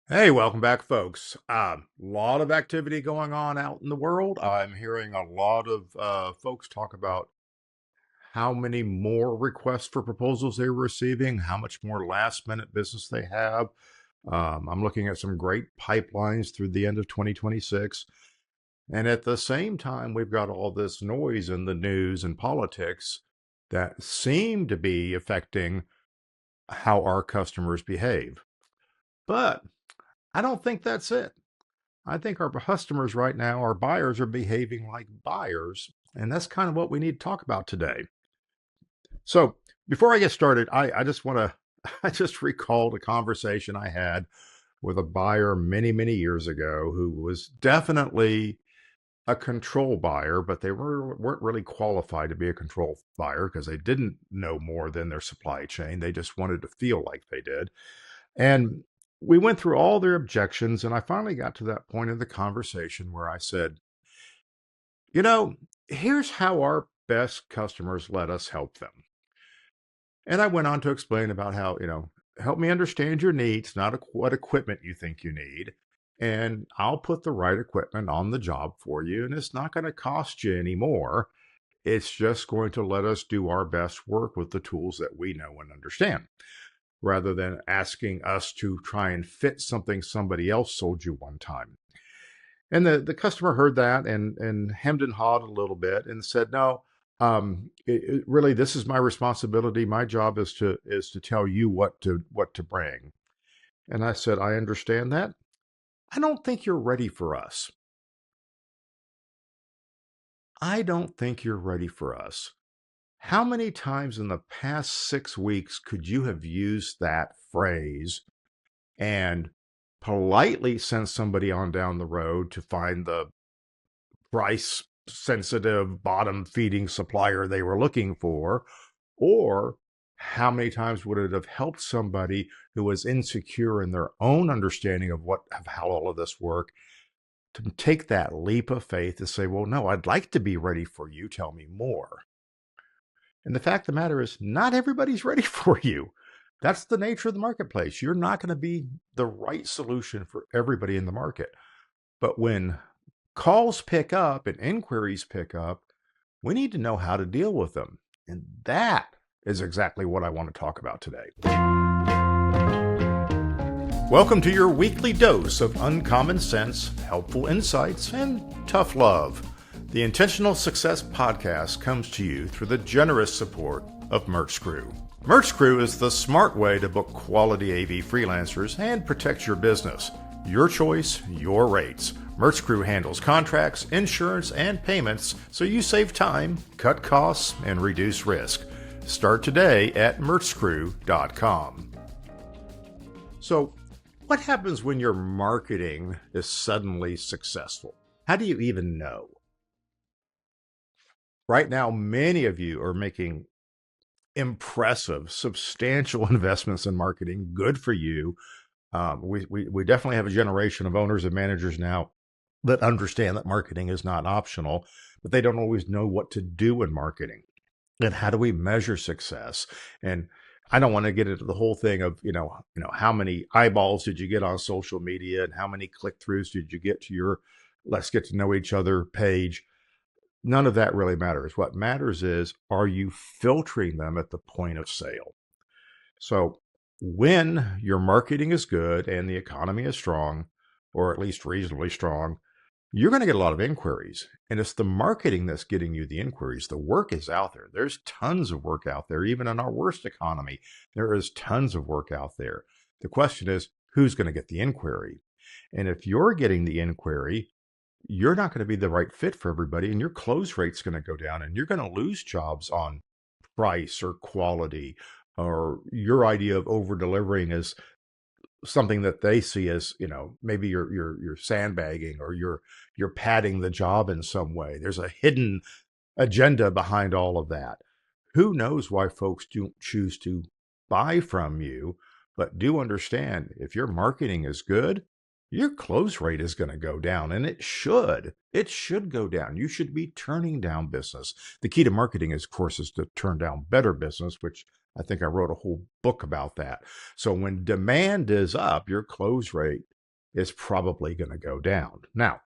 Hey, welcome back, folks. A lot of activity going on out in the world. I'm hearing a lot of folks talk about how many more requests for proposals they're receiving, how much more last minute business they have. I'm looking at some great pipelines through the end of 2026. And at the same time, we've got all this noise in the news and politics that seem to be affecting how our customers behave. But I don't think that's it. I think our customers right now, our buyers are behaving like buyers. And that's kind of what we need to talk about today. So before I get started, I just want to, I just recalled a conversation I had with a buyer many, many years ago who was definitely a control buyer, but they weren't really qualified to be a control buyer because they didn't know more than their supply chain. They just wanted to feel like they did. And we went through all their objections, and I finally got to that point in the conversation where I said, you know, here's how our best customers let us help them. And I went on to explain about how, help me understand your needs, not what equipment you think you need. And I'll put the right equipment on the job for you. And it's not going to cost you any more. It's just going to let us do our best work with the tools that we know and understand, rather than asking us to try and fit something somebody else sold you one time. And the customer heard that and hemmed and hawed a little bit and said, no, really, this is my responsibility. My job is to tell you what to bring. And I said, I understand that. I don't think you're ready for us. I don't think you're ready for us. How many times in the past 6 weeks could you have used that phrase and politely sent somebody on down the road to find the price sensitive bottom feeding supplier they were looking for? Or how many times would it have helped somebody who was insecure in their own understanding of how all of this worked to take that leap of faith and say, well, no, I'd like to be ready for you. Tell me more. And the fact of the matter is, not everybody's ready for you. That's the nature of the marketplace. You're not going to be the right solution for everybody in the market. But when calls pick up and inquiries pick up, we need to know how to deal with them. And that is exactly what I want to talk about today. Welcome to your weekly dose of uncommon sense, helpful insights, and tough love. The Intentional Success Podcast comes to you through the generous support of Merch Crew. Merch Crew is the smart way to book quality AV freelancers and protect your business. Your choice, your rates. Merch Crew handles contracts, insurance, and payments so you save time, cut costs, and reduce risk. Start today at merchcrew.com. So, what happens when your marketing is suddenly successful? How do you even know? Right now, many of you are making impressive, substantial investments in marketing. Good for you. We definitely have a generation of owners and managers now that understand that marketing is not optional, but they don't always know what to do in marketing. And how do we measure success? And I don't want to get into the whole thing of, how many eyeballs did you get on social media and how many click throughs did you get to your let's get to know each other page. None of that really matters. What matters is, are you filtering them at the point of sale? So when your marketing is good and the economy is strong, or at least reasonably strong, you're going to get a lot of inquiries. And it's the marketing that's getting you the inquiries. The work is out there. There's tons of work out there. Even in our worst economy, there is tons of work out there. The question is, who's going to get the inquiry? And if you're getting the inquiry, you're not going to be the right fit for everybody, and your close rate's going to go down, and you're going to lose jobs on price or quality, or your idea of over delivering is something that they see as, maybe you're sandbagging, or you're padding the job in some way. There's a hidden agenda behind all of that. Who knows why folks don't choose to buy from you? But do understand, if your marketing is good, your close rate is going to go down, and it should. It should go down. You should be turning down business. The key to marketing, of course, is to turn down better business, which I think I wrote a whole book about that. So when demand is up, your close rate is probably going to go down. Now,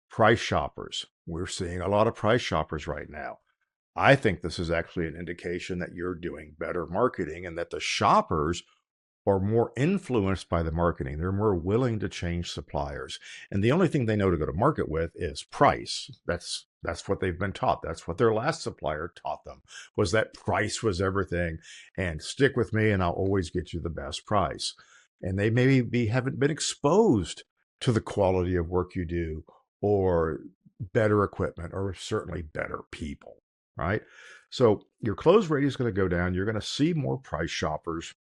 price shoppers. We're seeing a lot of price shoppers right now. I think this is actually an indication that you're doing better marketing and that the shoppers are more influenced by the marketing. They're more willing to change suppliers. And the only thing they know to go to market with is price. That's what they've been taught. That's what their last supplier taught them, was that price was everything. And stick with me and I'll always get you the best price. And they haven't been exposed to the quality of work you do, or better equipment, or certainly better people, right? So your close rate is going to go down. You're going to see more price shoppers.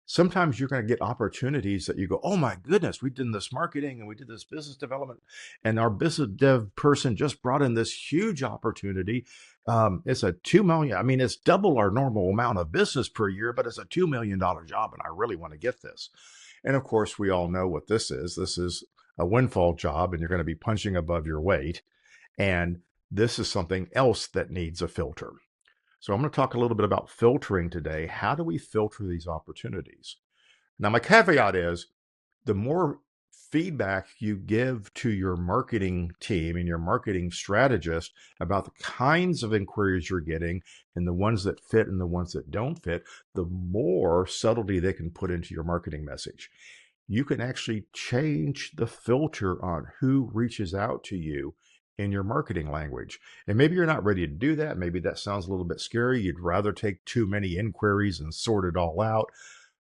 Sometimes you're going to get opportunities that you go, oh my goodness, we did this marketing and we did this business development, and our business dev person just brought in this huge opportunity. It's a 2 million. I mean, it's double our normal amount of business per year, but it's a $2 million job. And I really want to get this. And of course, we all know what this is. This is a windfall job, and you're going to be punching above your weight. And this is something else that needs a filter. So I'm going to talk a little bit about filtering today. How do we filter these opportunities? Now, my caveat is the more feedback you give to your marketing team and your marketing strategist about the kinds of inquiries you're getting and the ones that fit and the ones that don't fit, the more subtlety they can put into your marketing message. You can actually change the filter on who reaches out to you in your marketing language. And maybe you're not ready to do that. Maybe that sounds a little bit scary. You'd rather take too many inquiries and sort it all out.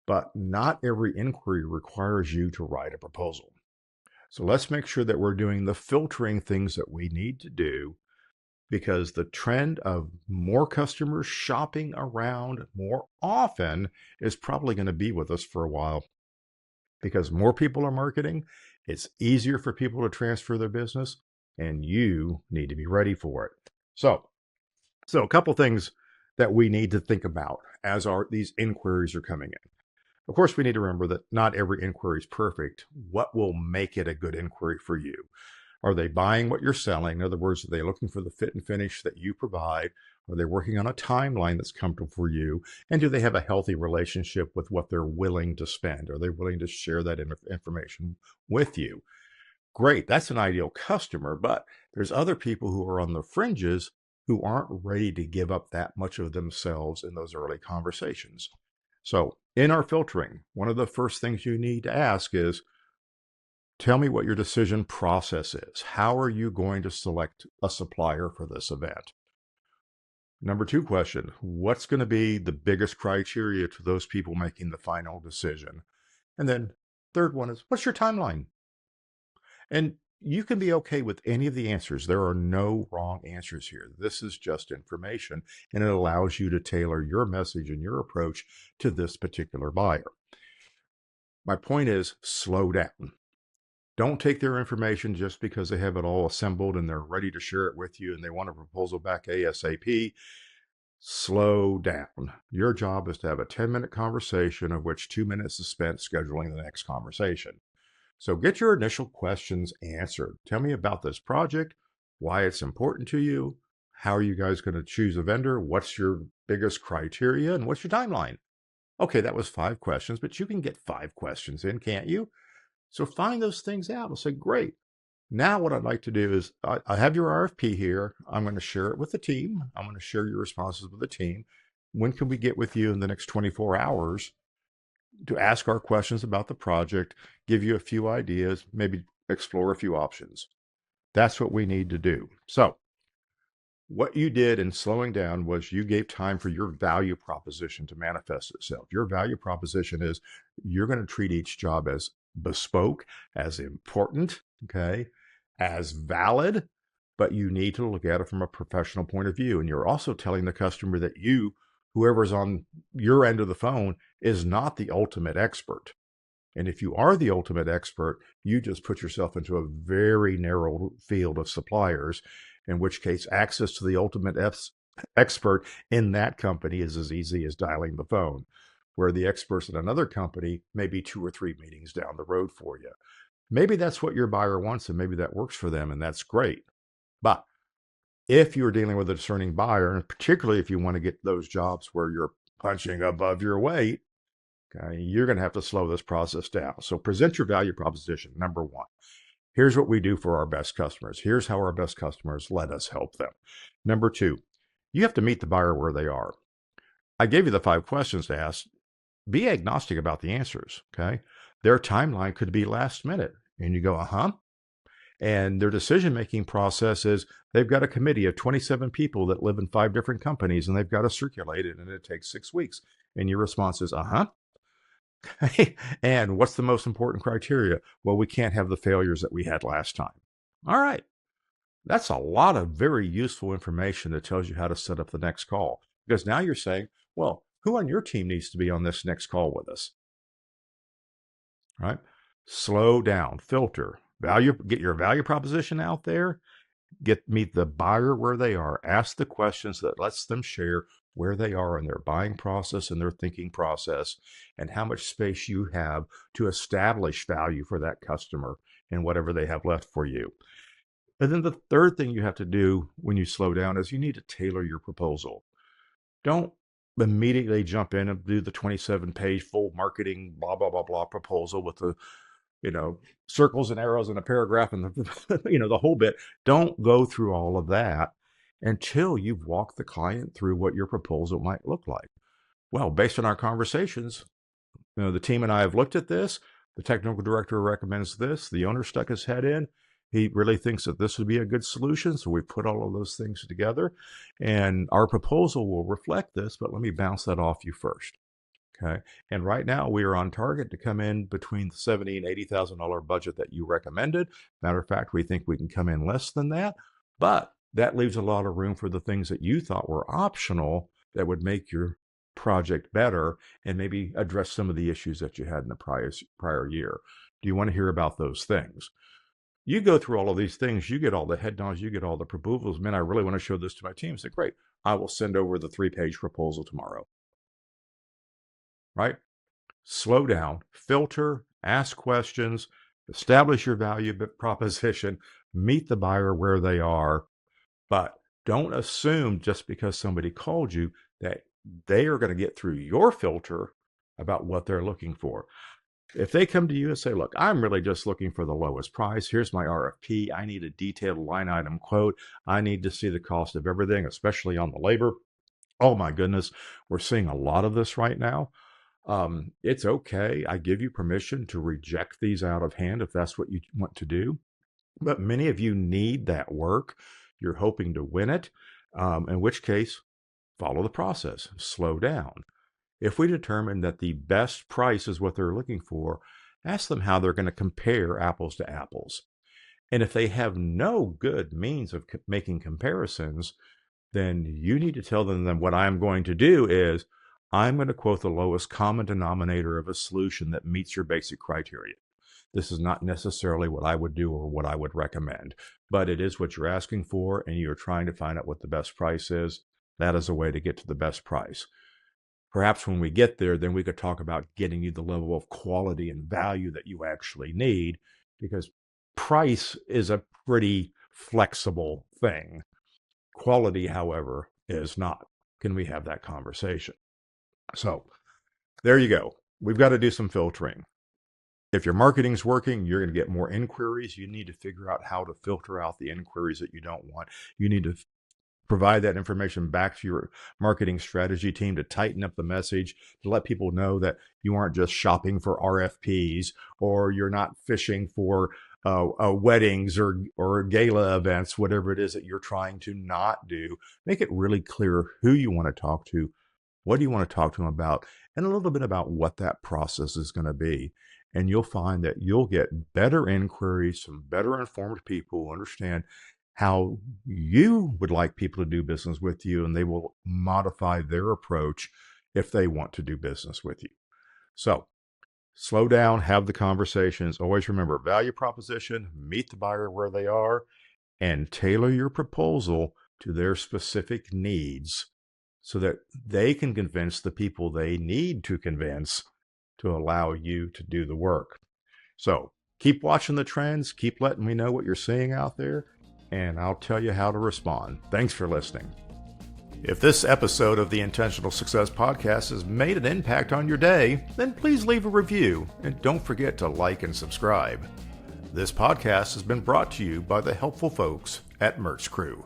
But not every inquiry requires you to write a proposal. So let's make sure that we're doing the filtering things that we need to do, because the trend of more customers shopping around more often is probably going to be with us for a while, because more people are marketing. It's easier for people to transfer their business, and you need to be ready for it. So a couple things that we need to think about as these inquiries are coming in. Of course, we need to remember that not every inquiry is perfect. What will make it a good inquiry for you? Are they buying what you're selling? In other words, are they looking for the fit and finish that you provide? Are they working on a timeline that's comfortable for you? And do they have a healthy relationship with what they're willing to spend? Are they willing to share that information with you? Great, that's an ideal customer, but there's other people who are on the fringes who aren't ready to give up that much of themselves in those early conversations. So in our filtering, one of the first things you need to ask is, tell me what your decision process is. How are you going to select a supplier for this event? Number two question, what's going to be the biggest criteria to those people making the final decision? And then third one is, what's your timeline? And you can be okay with any of the answers. There are no wrong answers here. This is just information, and it allows you to tailor your message and your approach to this particular buyer. My point is, slow down. Don't take their information just because they have it all assembled and they're ready to share it with you and they want a proposal back ASAP. Slow down. Your job is to have a 10-minute conversation, of which 2 minutes is spent scheduling the next conversation. So get your initial questions answered. Tell me about this project, why it's important to you, how are you guys going to choose a vendor, what's your biggest criteria, and what's your timeline? Okay, that was 5 questions, but you can get 5 questions in, can't you? So find those things out and say, great. Now what I'd like to do is, I have your RFP here. I'm going to share it with the team. I'm going to share your responses with the team. When can we get with you in the next 24 hours to ask our questions about the project, give you a few ideas, maybe explore a few options? That's what we need to do. So what you did in slowing down was you gave time for your value proposition to manifest itself. Your value proposition is you're going to treat each job as bespoke, as important, okay, as valid, but you need to look at it from a professional point of view. And you're also telling the customer that you, whoever's on your end of the phone, is not the ultimate expert. And if you are the ultimate expert, you just put yourself into a very narrow field of suppliers, in which case access to the ultimate expert in that company is as easy as dialing the phone, where the experts in another company may be 2 or 3 meetings down the road for you. Maybe that's what your buyer wants, and maybe that works for them, and that's great. But if you're dealing with a discerning buyer, and particularly if you want to get those jobs where you're punching above your weight, Okay, you're going to have to slow this process down. So present your value proposition. Number one, here's what we do for our best customers. Here's how our best customers let us help them. Number two, you have to meet the buyer where they are. I gave you the 5 questions to ask. Be agnostic about the answers. Okay, their timeline could be last minute, and you go, and their decision-making process is they've got a committee of 27 people that live in 5 different companies, and they've got to circulate it, and it takes 6 weeks. And your response is, And what's the most important criteria? Well, we can't have the failures that we had last time. All right. That's a lot of very useful information that tells you how to set up the next call. Because now you're saying, well, who on your team needs to be on this next call with us? Right? Slow down, filter, get your value proposition out there, meet the buyer where they are, ask the questions that lets them share where they are in their buying process and their thinking process, and how much space you have to establish value for that customer and whatever they have left for you. And then the third thing you have to do when you slow down is you need to tailor your proposal. Don't immediately jump in and do the 27-page full marketing blah blah blah blah proposal with the circles and arrows and a paragraph and the whole bit. Don't go through all of that until you've walked the client through what your proposal might look like. Well, based on our conversations, the team and I have looked at this. The technical director recommends this. The owner stuck his head in. He really thinks that this would be a good solution. So we put all of those things together, and our proposal will reflect this, but let me bounce that off you first. Okay. And right now we are on target to come in between the $70,000 and $80,000 budget that you recommended. Matter of fact, we think we can come in less than that, but that leaves a lot of room for the things that you thought were optional that would make your project better and maybe address some of the issues that you had in the prior year. Do you want to hear about those things? You go through all of these things, you get all the head nods, you get all the proposals. Man, I really want to show this to my team. Say, great, I will send over the 3-page proposal tomorrow. Right? Slow down, filter, ask questions, establish your value proposition, meet the buyer where they are, but don't assume just because somebody called you that they are going to get through your filter about what they're looking for. If they come to you and say, look, I'm really just looking for the lowest price. Here's my RFP. I need a detailed line item quote. I need to see the cost of everything, especially on the labor. Oh my goodness, we're seeing a lot of this right now. It's okay. I give you permission to reject these out of hand if that's what you want to do. But many of you need that work. You're hoping to win it, in which case, follow the process. Slow down. If we determine that the best price is what they're looking for, ask them how they're going to compare apples to apples. And if they have no good means of making comparisons, then you need to tell them that what I'm going to do is I'm going to quote the lowest common denominator of a solution that meets your basic criteria. This is not necessarily what I would do or what I would recommend, but it is what you're asking for, and you're trying to find out what the best price is. That is a way to get to the best price. Perhaps when we get there, then we could talk about getting you the level of quality and value that you actually need, because price is a pretty flexible thing. Quality, however, is not. Can we have that conversation? So there you go. We've got to do some filtering. If your marketing's working, you're going to get more inquiries. You need to figure out how to filter out the inquiries that you don't want. You need to provide that information back to your marketing strategy team to tighten up the message, to let people know that you aren't just shopping for RFPs, or you're not fishing for weddings or gala events, whatever it is that you're trying to not do. Make it really clear who you want to talk to, what do you want to talk to them about, and a little bit about what that process is going to be. And you'll find that you'll get better inquiries, some better informed people who understand how you would like people to do business with you, and they will modify their approach if they want to do business with you. So slow down, have the conversations. Always remember value proposition, meet the buyer where they are, and tailor your proposal to their specific needs so that they can convince the people they need to convince to allow you to do the work. So keep watching the trends, keep letting me know what you're seeing out there, and I'll tell you how to respond. Thanks for listening. If this episode of the Intentional Success Podcast has made an impact on your day, then please leave a review and don't forget to like and subscribe. This podcast has been brought to you by the helpful folks at Merch Crew.